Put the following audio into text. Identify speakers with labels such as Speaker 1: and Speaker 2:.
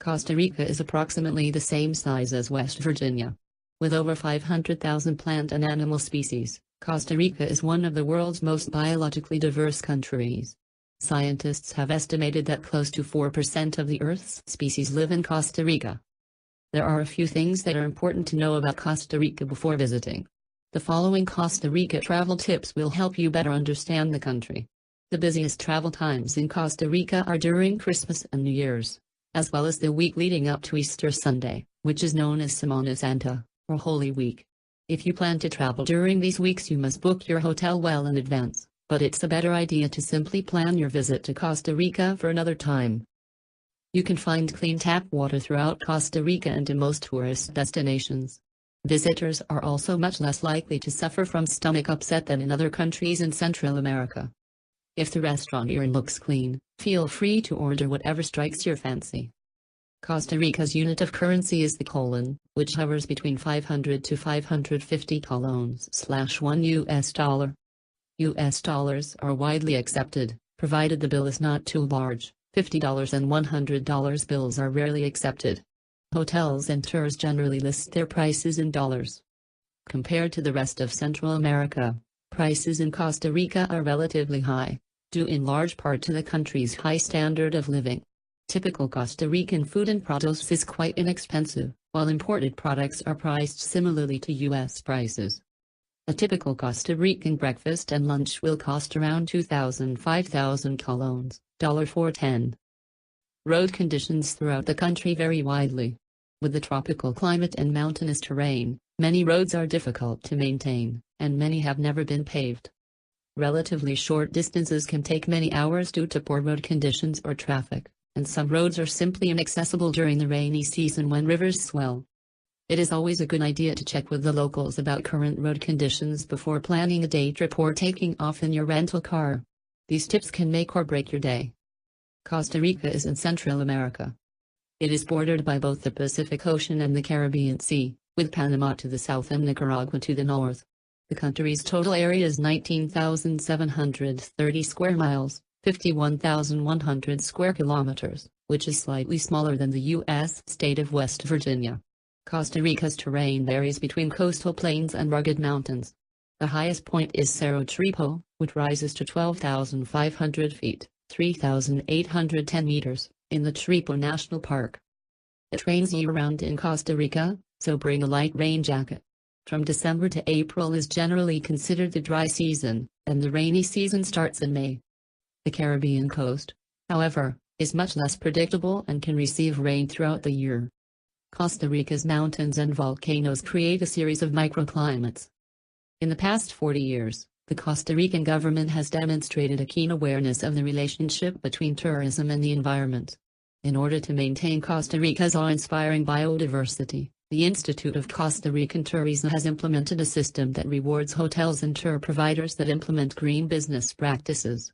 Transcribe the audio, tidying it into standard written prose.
Speaker 1: Costa Rica is approximately the same size as West Virginia. With over 500,000 plant and animal species, Costa Rica is one of the world's most biologically diverse countries. Scientists have estimated that close to 4% of the Earth's species live in Costa Rica. There are a few things that are important to know about Costa Rica before visiting. The following Costa Rica travel tips will help you better understand the country. The busiest travel times in Costa Rica are during Christmas and New Year's, as well as the week leading up to Easter Sunday, which is known as Semana Santa, or Holy Week. If you plan to travel during these weeks, you must book your hotel well in advance, but it's a better idea to simply plan your visit to Costa Rica for another time. You can find clean tap water throughout Costa Rica and in most tourist destinations. Visitors are also much less likely to suffer from stomach upset than in other countries in Central America. If the restaurant you're in looks clean, feel free to order whatever strikes your fancy. Costa Rica's unit of currency is the colon, which hovers between 500 to 550 colones/1 US dollar. US dollars are widely accepted, provided the bill is not too large. $50 and $100 bills are rarely accepted. Hotels and tours generally list their prices in dollars. Compared to the rest of Central America, prices in Costa Rica are relatively high, due in large part to the country's high standard of living. Typical Costa Rican food and produce is quite inexpensive, while imported products are priced similarly to U.S. prices. A typical Costa Rican breakfast and lunch will cost around 2,000–5,000 colones, $4.10. Road conditions throughout the country vary widely. With the tropical climate and mountainous terrain, many roads are difficult to maintain, and many have never been paved. Relatively short distances can take many hours due to poor road conditions or traffic, and some roads are simply inaccessible during the rainy season when rivers swell. It is always a good idea to check with the locals about current road conditions before planning a day trip or taking off in your rental car. These tips can make or break your day. Costa Rica is in Central America. It is bordered by both the Pacific Ocean and the Caribbean Sea, with Panama to the south and Nicaragua to the north. The country's total area is 19,730 square miles, 51,100 square kilometers, which is slightly smaller than the U.S. state of West Virginia. Costa Rica's terrain varies between coastal plains and rugged mountains. The highest point is Cerro Tripo, which rises to 12,500 feet, 3,810 meters, in the Tripo National Park. It rains year-round in Costa Rica, so bring a light rain jacket. From December to April is generally considered the dry season, and the rainy season starts in May. The Caribbean coast, however, is much less predictable and can receive rain throughout the year. Costa Rica's mountains and volcanoes create a series of microclimates. In the past 40 years, the Costa Rican government has demonstrated a keen awareness of the relationship between tourism and the environment. In order to maintain Costa Rica's awe-inspiring biodiversity, the Institute of Costa Rican Tourism has implemented a system that rewards hotels and tour providers that implement green business practices.